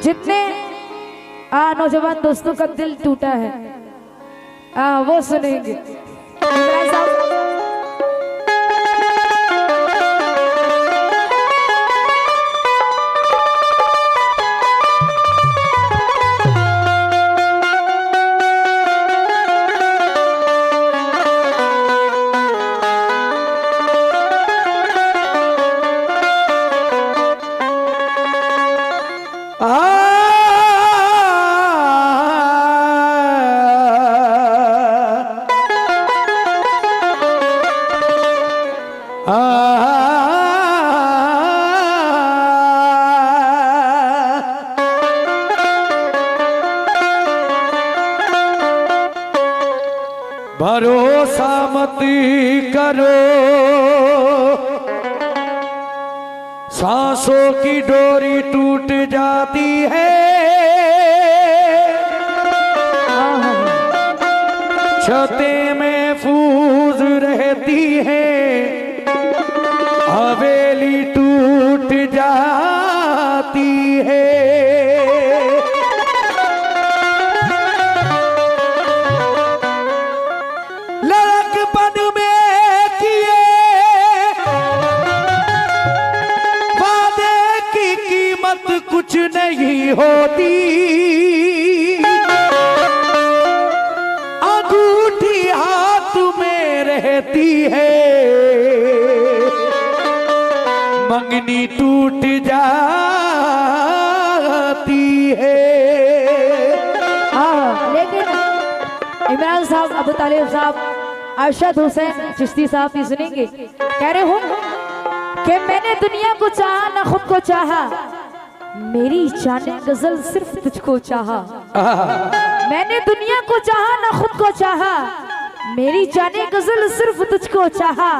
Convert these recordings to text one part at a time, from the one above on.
जितने नौजवान दोस्तों का दिल टूटा है वो सुनेंगे। भरोसा मत करो, सांसों की डोरी टूट जाती है, छतें महफूज रहती है, हवेली टूट जाती है। लड़कपन में किए वादे की कीमत कुछ नहीं होती, अंगूठी हाथ में रहती है, मंगनी टूट जाती है। लेकिन इमरान साहब, अबू तालिब साहब, अरशद हुसैन चिश्ती साहब भी सुनेंगे। कह रहे हो कि मैंने दुनिया को चाहा ना खुद को चाहा, मेरी जाने गजल सिर्फ तुझको चाहा। मैंने दुनिया को चाहा ना खुद को चाहा, मेरी जाने गजल सिर्फ तुझको चाहा।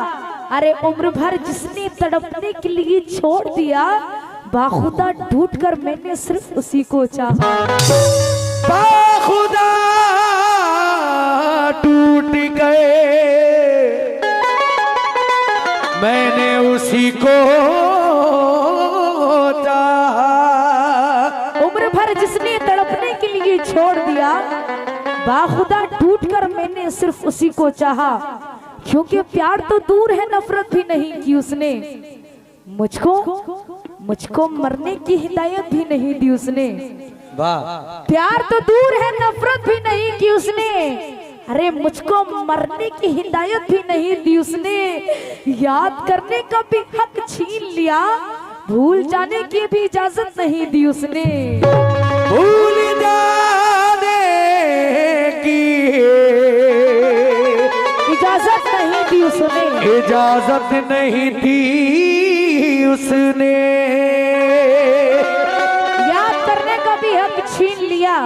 अरे उम्र भर जिसने तड़पने के लिए छोड़ दिया, बाखुदा ढूंढ कर मैंने सिर्फ उसी को चाहा। बाखुदा टूट गए, मैंने उसी को चाहा। उम्र भर जिसने तड़पने के लिए छोड़ दिया, बाखुदा टूट कर मैंने सिर्फ उसी को चाहा। क्योंकि प्यार तो दूर है, नफरत भी नहीं की उसने, मुझको मरने की हिदायत भी नहीं दी उसने। प्यार तो दूर है, नफरत भी नहीं की उसने, अरे मुझको मरने की हिदायत भी नहीं दी उसने। याद करने का भी हक छीन लिया, भूल जाने की भी इजाजत नहीं दी उसने। भूल जाने की इजाजत नहीं दी उसने, इजाजत नहीं दी उसने। याद करने का भी हक छीन लिया,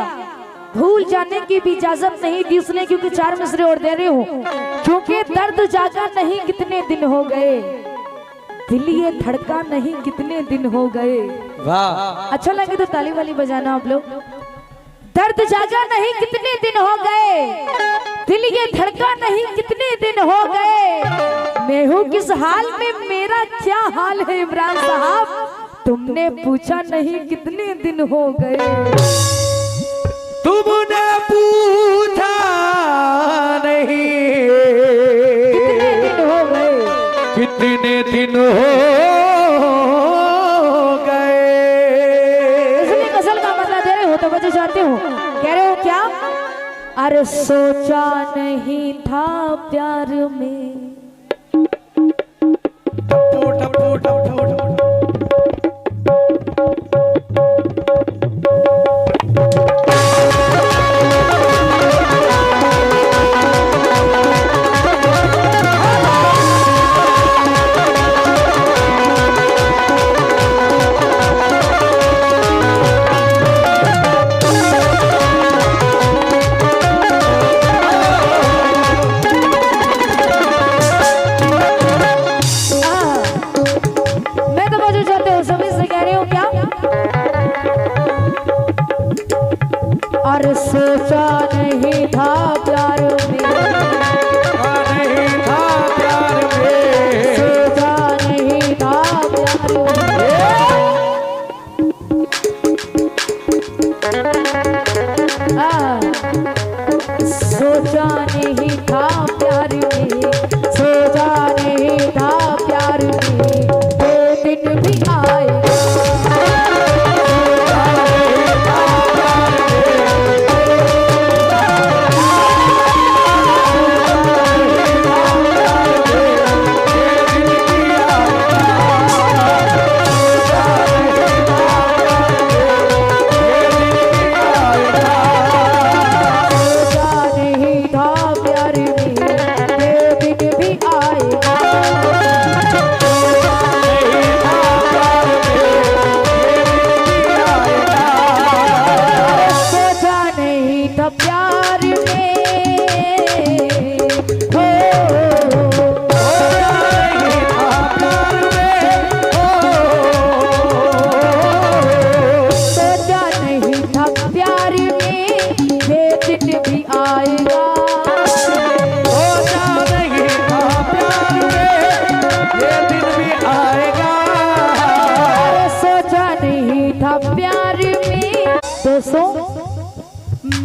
भूल जाने की भी इजाजत नहीं दी उसने। क्योंकि चार मिसरे और दे रहे हूँ, क्योंकि दर्द जागा नहीं कितने दिन हो गए, दिल ये धड़का नहीं कितने दिन हो गए। वाह, अच्छा लगे तो ताली वाली बजाना आप लोग। दर्द जागा नहीं कितने दिन हो गए, दिल ये धड़का नहीं कितने दिन हो गए। मैं हूँ किस हाल में, मेरा क्या हाल है इमरान साहब, तुमने पूछा नहीं कितने दिन हो गए। तुमने पूछा नहीं कितने दिन हो गए, कितने दिन हो गए। इसलिए गजल का मतलब दे रहे हो तो बच्चे जानते हो। कह रहे हो क्या? अरे सोचा नहीं था प्यार में, टप्पू टप्पू टप्पू सोचा नहीं था प्यार में, नहीं था प्यार में, सोचा नहीं था प्यार में। सोचा नहीं था प्यार में, सोचा नहीं था प्यार में ये दिन भी आएगा।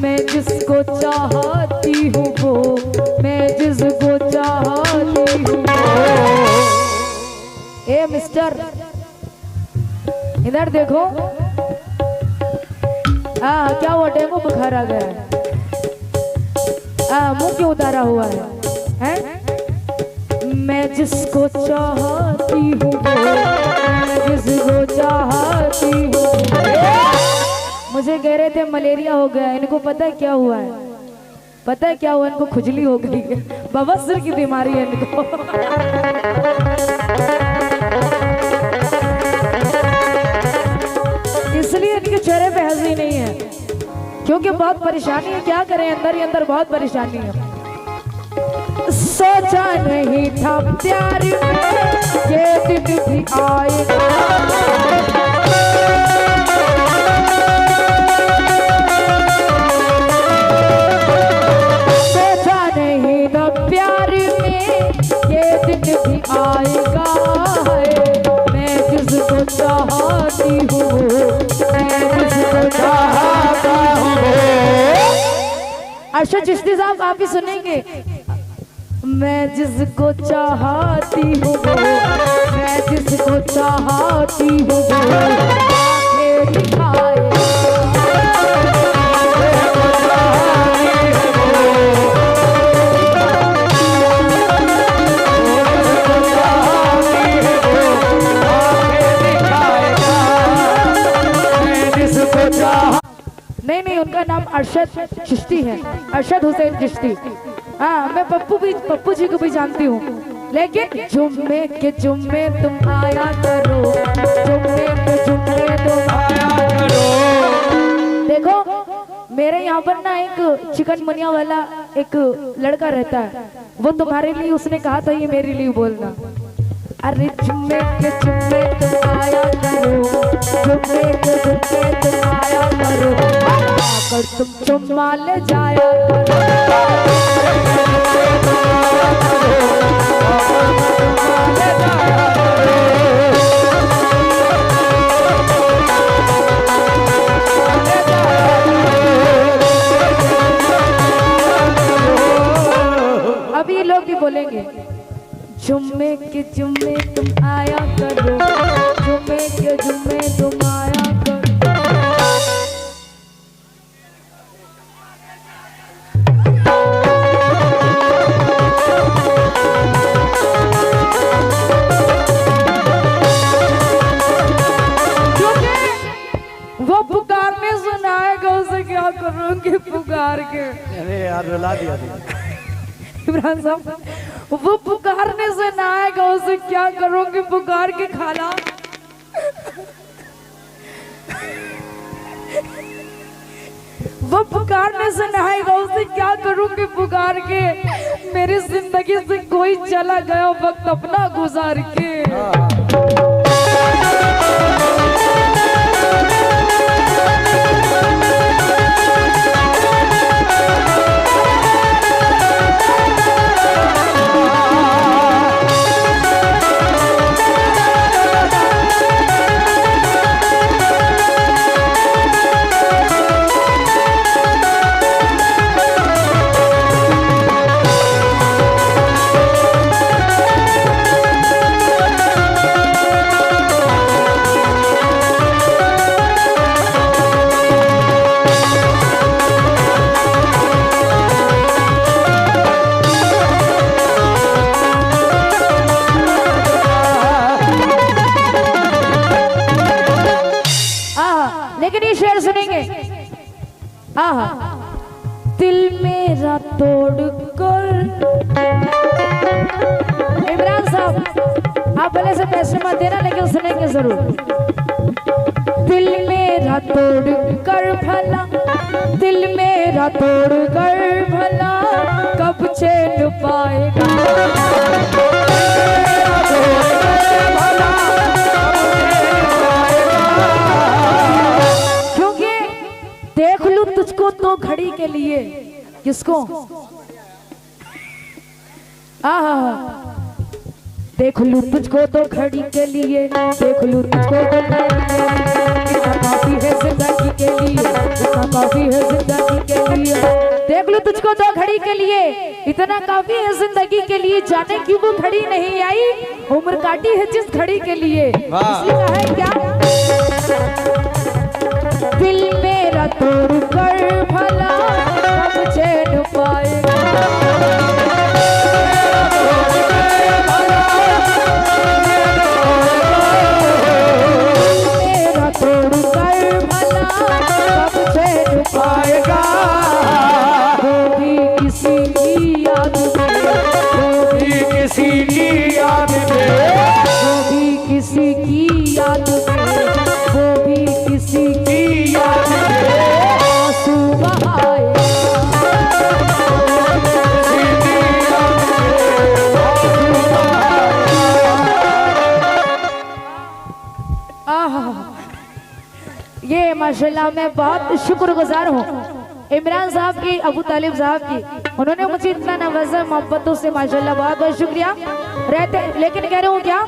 मैं जिसको चाहती हूँ वो, मैं जिसको चाहती हूँ। ए मिस्टर, इधर देखो। क्या हुआ, डेंगू बुखार आ गया है? मुंह क्यों उतारा हुआ है, हैं? मैं जिसको चाहती हूँ वो, मैं जिसको चाहती हूँ। मुझे कह रहे थे मलेरिया हो गया, इनको पता है क्या हुआ है? पता है क्या हुआ? इनको खुजली हो गई है, बवासीर की बीमारी है इनको। इसलिए इनके चेहरे पे हंसी नहीं है, क्योंकि बहुत परेशानी है। क्या करें, अंदर ही अंदर बहुत परेशानी है। सोचा नहीं था प्यार में ये दिन भी आएगा। भी आएगा है, मैं जिसको चाहती हूँ, मैं जिसको चाहता हूँ। अरशद चिश्ती साहब आप भी सुनेंगे। मैं जिसको चाहती हूँ, मैं जिसको चाहती हूँ नहीं, उनका नाम अरशद चिश्ती है, अरशद हुसैन चिश्ती। हाँ, मैं पप्पू जी को भी जानती हूँ, लेकिन जुम्मे के जुम्मे तुम आया करो, जुम्मे के जुम्मे तुम आया करो। देखो मेरे यहाँ पर ना एक चिकन मुनिया वाला एक लड़का रहता है, वो तुम्हारे लिए उसने कहा था ये मेरे लिए बोलना। अरे जुम्मे के जुम्मे तुम आया करो, जुम्मे के जुम्मे तुम आया करो, आकर तुम चुम्मा ले जाया करो। अभी ये लोग भी बोलेंगे जुम्मे के जुम्मे तुम आया करो, जुम्मे के जुम्मे तुम आया करो। वो पुकारने सुनाएगा, उसे क्या करूँगी पुकार के। अरे यार रुला दिया इमरान साहब, वो पुकारने से ना आएगा, उसे क्या करोगे पुकार के खाला। वो पुकारने से ना आएगा, उसे क्या करूंगी पुकार के। मेरी जिंदगी से कोई चला गया वक्त अपना गुजार के। लेकिन ये शेर सुनेंगे। आहा, दिल मेरा तोड़कर। इमरान साहब आप भले से पैसे मत देना, लेकिन सुनेंगे जरूर। दिल मेरा तोड़कर भला, दिल मेरा तोड़कर भला, कब चैन पाएगा। क्योंकि देख लूं तुझको तो घड़ी के लिए। किसको? आहा, देख लूं तुझको तो घड़ी के लिए, देख लूं तुझको तो इतना काफी है जिंदगी के लिए, इतना काफी है जिंदगी के लिए। देख लूं तुझको तो घड़ी के लिए, इतना काफी है जिंदगी के लिए। जाने क्यों वो घड़ी नहीं आई, उम्र काटी है जिस घड़ी के लिए। इसलिए कहा है क्या, दिल मेरा तोड़ कर भला, कब चैन पाएगा। पाएगा वो भी किसी की याद में, वो भी किसी की याद में, वो भी किसी की याद में, वो भी किसी की याद में आंसू बहाए। ये माशाल्लाह मैं बहुत शुक्रगुजार हूँ इमरान साहब की, अबू तालिब साहब की। उन्होंने मुझे इतना नवाजा मोहब्बतों से, माशाल्लाह बहुत बहुत शुक्रिया। लेकिन कह रहे हूँ क्या,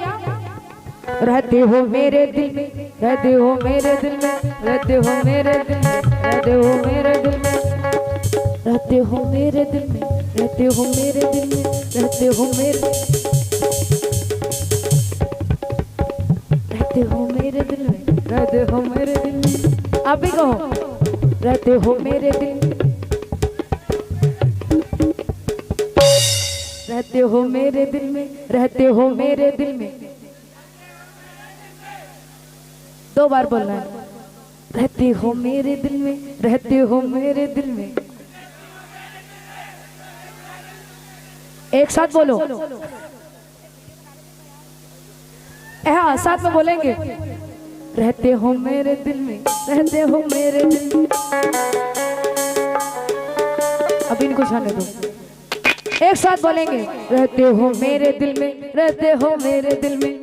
रहते हो मेरे दिल में, रहते हो मेरे दिल में, रहते हो मेरे दिल में, रहते हो मेरे दिल में, रहते हो मेरे दिल में, रहते हो मेरे दिल में, रहते हो मेरे, रहते हो मेरे दिल में, रहते हो मेरे दिल में। आप भी कहो, रहते हो मेरे दिल में, रहते हो मेरे दिल में, रहते हो मेरे दिल में। 2 बार बोलना है, रहते हो मेरे दिल में, रहते हो मेरे दिल में। एक साथ बोलो, हाँ साथ में बोलेंगे, रहते हो मेरे दिल में, रहते हो मेरे दिल में। अभी इनको जाने दो, एक साथ बोलेंगे, रहते हो मेरे दिल में, रहते हो मेरे दिल में,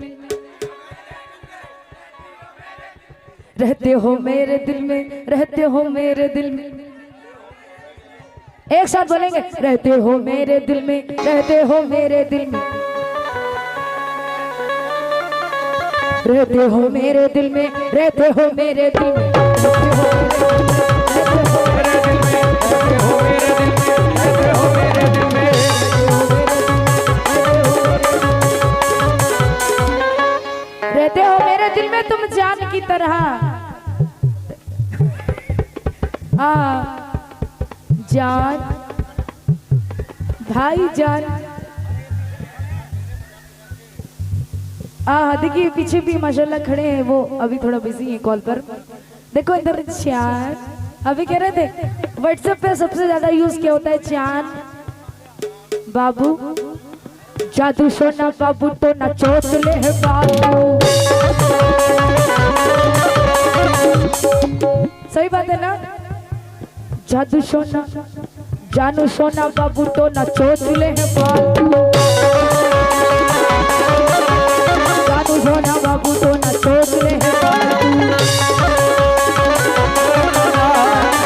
रहते हो मेरे दिल में, रहते हो मेरे दिल में। एक साथ बोलेंगे, रहते हो मेरे दिल में, रहते हो मेरे दिल में, रहते हो मेरे दिल में, रहते हो मेरे दिल में, रहते हो मेरे दिल में, रहते हो मेरे दिल में, रहते हो मेरे दिल में, रहते हो मेरे दिल में तुम जान की तरह। जान भाई जान। देखिए पीछे भी माशाल्लाह खड़े हैं, वो अभी थोड़ा बिजी हैं कॉल पर। देखो इधर चांद, अभी कह रहे थे व्हाट्सएप पे सबसे ज्यादा यूज क्या होता है, चांद बाबू जादू सोना बाबू तो ना चोचले है बाबू। सही बात है ना, जादू सोना जानू सोना बाबू तो ना चोचले है बाबू। जादू सोना बाबू तो ना चोचले है बाबू।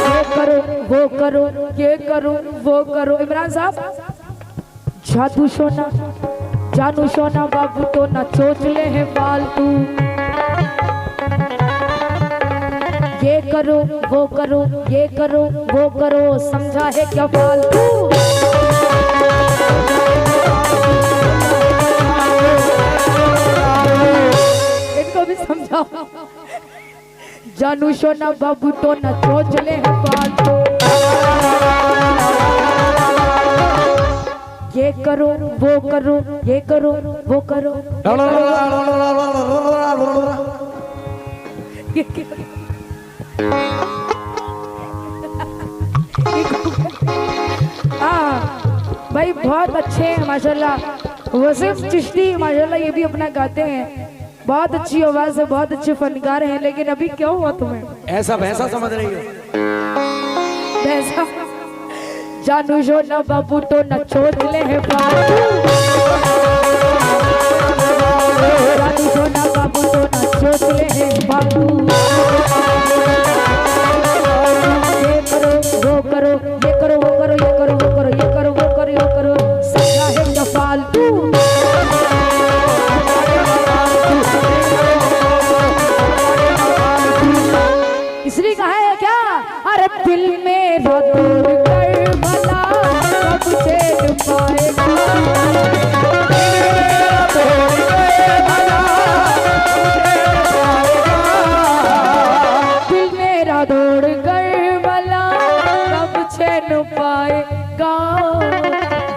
ये करो वो करो, ये करो वो करो। इमरान साहब, जादू सोना जानू सोना बाबू तो ना चोचले है फालतू। ये करो वो करो, ये करो वो करो, समझा है क्या फालतू। इनको भी समझाओ, जानू सोना बाबू तो ना चोचले है फालतू। ये करो वो करो, ये करो वो करो। हाँ भाई बहुत अच्छे हैं माशाल्लाह। वसीफ चिश्ती माशाल्लाह ये भी अपना गाते हैं, बहुत अच्छी आवाज है, बहुत अच्छे फनकार हैं। लेकिन अभी क्या हुआ तुम्हें? ऐसा वैसा समझ रही हो? वैसा जानू जो न बाबू तो न चोचले है बाबू, जानू जो न बाबू तो न चोचले है बाबू। ये करो वो करो, ये करो वो करो, ये करो वो करो, ये करो वो करो, ये करो, सजा है न फालतू। इसलिए कहा है क्या, अरे दिल में तोड़ कर भला कब चैन पाएगा, दिल मेरा तोड़ कर भला कब चैन पाएगा,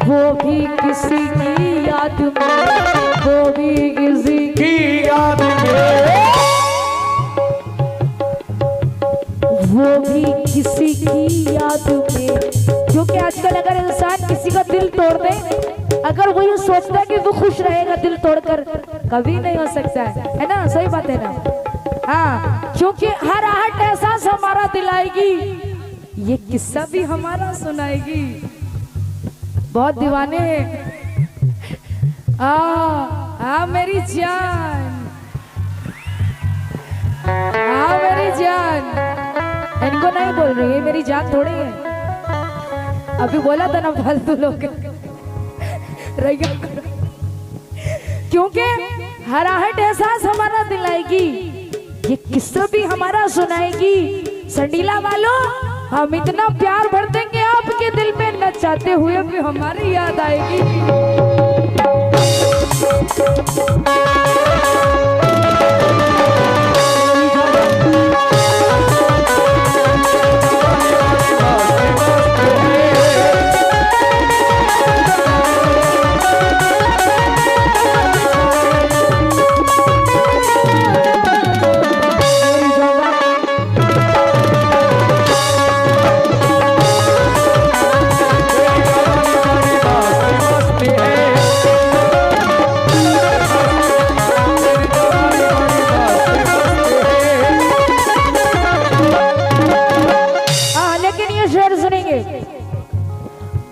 वो भी किसी की याद में, वो भी किसी की याद में, वो भी किसी की याद में। जो कि आजकल अगर इंसान किसी का दिल तोड़ दे, अगर वो ये सोचता है कि वो खुश रहेगा दिल तोड़कर, कभी नहीं हो सकता है ना? सही बात है ना? हाँ, क्योंकि हर आहट एहसास हमारा दिलाएगी, ये किस्सा भी हमारा सुनाएगी। बहुत दीवाने मेरी जान, मेरी जान, इनको नहीं बोल रही है, मेरी जान थोड़ी है। अभी बोला था ना फालतू लोग क्योंकि हराहट एहसास हमारा दिलाएगी, ये किस्सा भी हमारा सुनाएगी। संडीला वालों, हम इतना प्यार भर देंगे आपके दिल में, न चाहते हुए भी हमारी याद आएगी।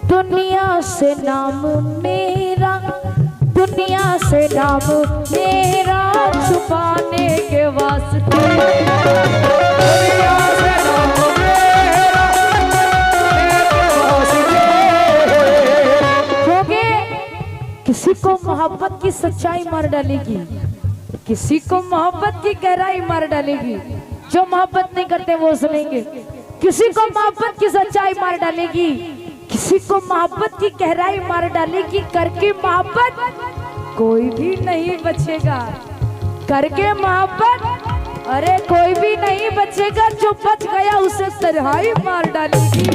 दुनिया से नाम मेरा, दुनिया से नाम मेरा छुपाने के वास्ते, दुनिया से नाम मेरा क्योंकि किसी को मोहब्बत की सच्चाई मार डालेगी, किसी को मोहब्बत की गहराई मार डालेगी। जो मोहब्बत नहीं करते वो सुनेंगे। किसी को मोहब्बत की सच्चाई मार डालेगी, किसी को मोहब्बत की गहराई मार डालेगी। करके मोहब्बत कोई भी नहीं बचेगा, करके मोहब्बत अरे कोई भी नहीं बचेगा। जो बच गया उसे तन्हाई मार डालेगी।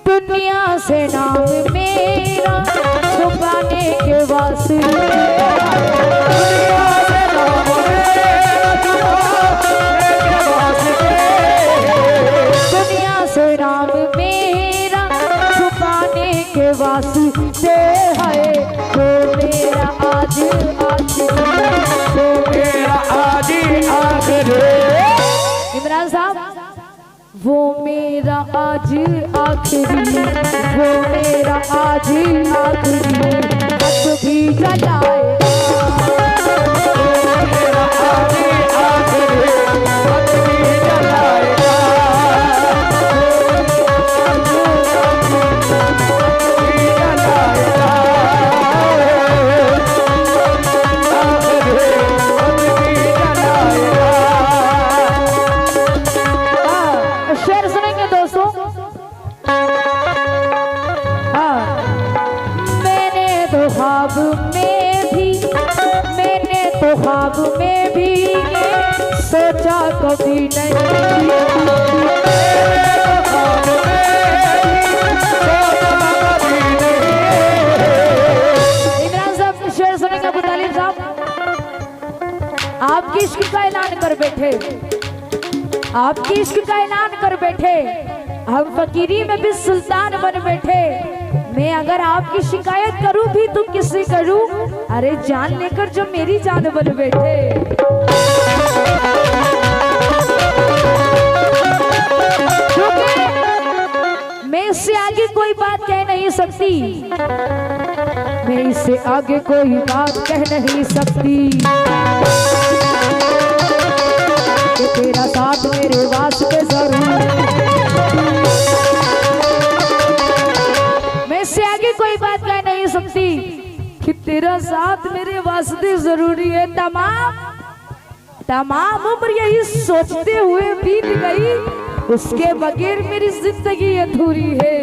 दुनिया से नाम मेरा छुपाने के वास्ते, दुनिया से नाम मेरा छुपाने के वास्ते है। तो मेरा आज आखिरी, तो मेरा आज आखिरी। इमरान साहब, वो मेरा आज आखिरी, वो मेरा आज आखिरी हक भी जलाएगा, वो मेरा आज आखिरी हक भी जलाएगा, शेर सुनेंगे दोस्तों। मैंने तो ख्वाब में भी, मैंने तो ख्वाब में भी सोचा कभी नहीं, आपकी इश्क का ऐलान कर बैठे, आपकी इश्क का ऐलान कर बैठे, हम फकीरी में भी सुल्तान बन बैठे। मैं अगर आपकी शिकायत करूं भी तो किससे करूं? अरे जान लेकर जो मेरी जान बन बैठे। मैं इससे आगे कोई बात कह नहीं सकती, मैं इससे आगे कोई बात कह नहीं सकती कि तेरा साथ मेरे वास्ते जरूर। मैं इससे आगे कोई बात कह नहीं सकती कि तेरा साथ मेरे वास्ते जरूरी है। तमाम उम्र यही सोचते हुए बीत गई, उसके बगैर मेरी जिंदगी अधूरी है।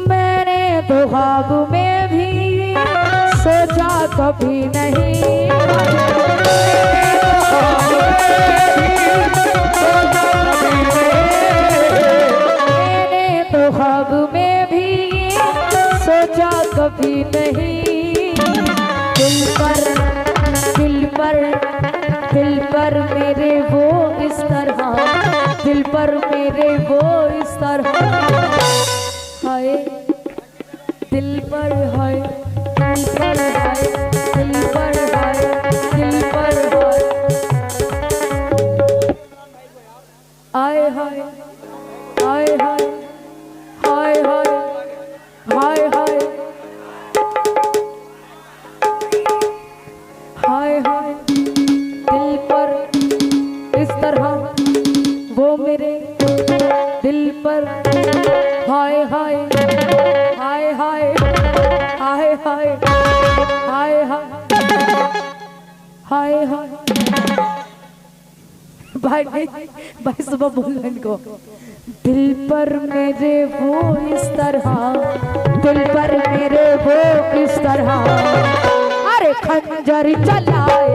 मैंने तो ख्वाब में भी सोचा कभी नहीं, मैंने तो ख्वाब में भी सोचा कभी नहीं। दिल पर मेरे वो इस तरह, दिल पर मेरे वो इस तरह हाय, दिल पर हाय, दिल पर हाय, दिल पर हाय, दिल पर हाय, आए हाय, आए हाय, हाय हाय, हाय हाय, हाय हाय, दिल पर इस तरह वो मेरे दिल पर हाय हाय, हाय हाय, हाय हाय, हाय हाय, हाय हाय। भाई भाई सुबह बोलना इनको, दिल पर मेरे वो इस तरह, दिल पर मेरे वो इस तरह, अरे खंजर चलाए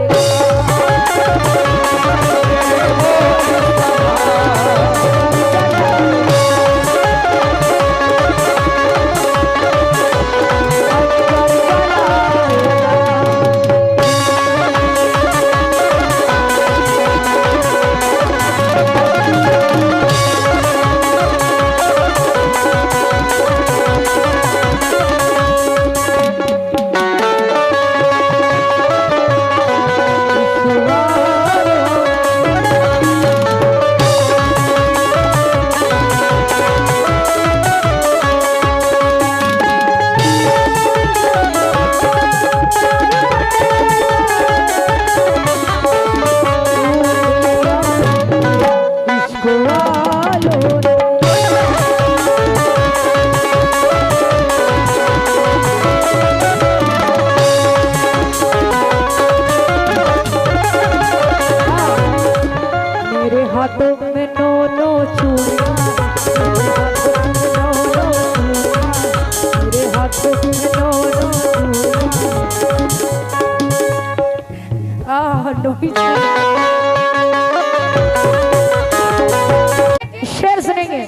शेर सुनेंगे।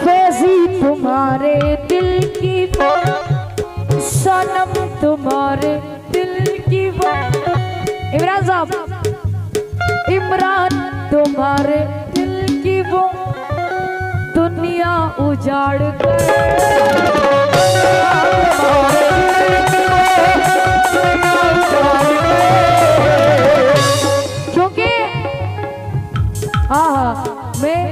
फैजी तुम्हारे दिल की वो, सनम तुम्हारे दिल की वो, इमरान साहब, इमरान तुम्हारे दिल की वो दुनिया उजाड़ कर, क्योंकि मैं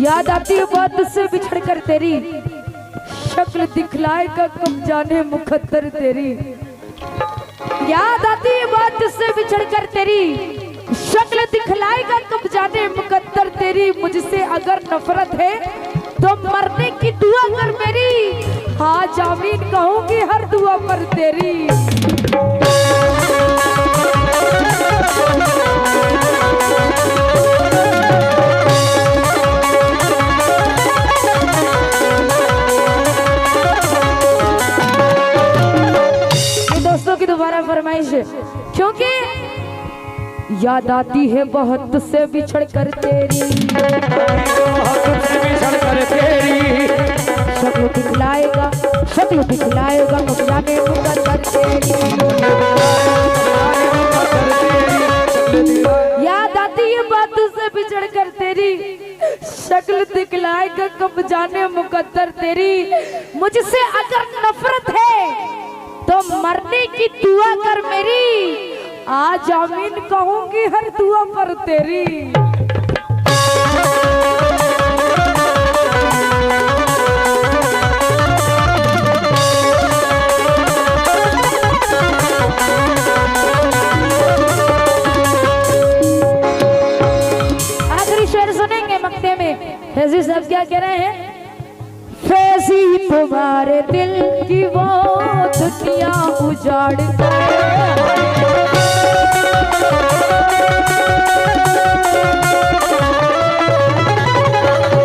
याद आती है बात तुझसे बिछड़ कर तेरी, शक्ल दिखलाएगा कब जाने मुकद्दर तेरी। याद आती है बात तुझसे बिछड़ कर तेरी, शक्ल दिखलाएगा कब जाने मुकद्दर तेरी। मुझसे अगर नफरत है तो मरने की दुआ कर मेरी, हाँ जामीन कहूंगी हर दुआ पर तेरी। ये दोस्तों की दोबारा फरमाइश है, क्योंकि याद आती है बहुत से बिछड़ कर तेरी, शक्ल दिखलाएगा कब जाने मुकद्दर तेरी। याद आती है बातों से बिछड़ कर तेरी, शक्ल दिखलाएगा कब जाने मुकद्दर तेरी। मुझसे अगर नफरत है तो मरने की दुआ कर मेरी, आज आमीन कहूंगी हर दुआ पर तेरी। आखिरी शेर सुनेंगे मक्ते में। फैजी साहब क्या कह रहे हैं? फैजी तुम्हारे दिल की वो दुनिया उजाड़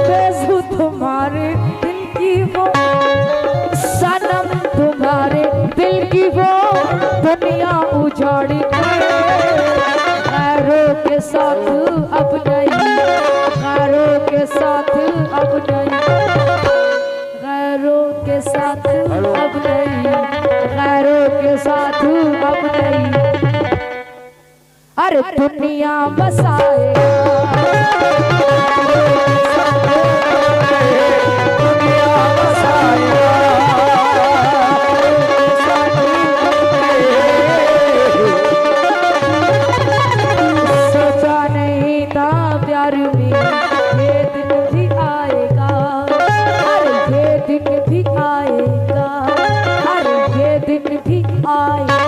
फैजू तुम्हारे दिल की वो सनम, तुम्हारे दिल की वो दुनिया उजाड़ गैरों के साथ अब नहीं, गैरों के साथ अब नहीं, गैरों के साथ अब नहीं, गैरों के साथ अब नहीं। अरे दुनिया बसाएगा, दुनिया बसाएगा, सोचा नहीं था प्यार में ये दिन भी आएगा, अरे ये दिन भी आएगा, अरे ये दिन भी आएगा।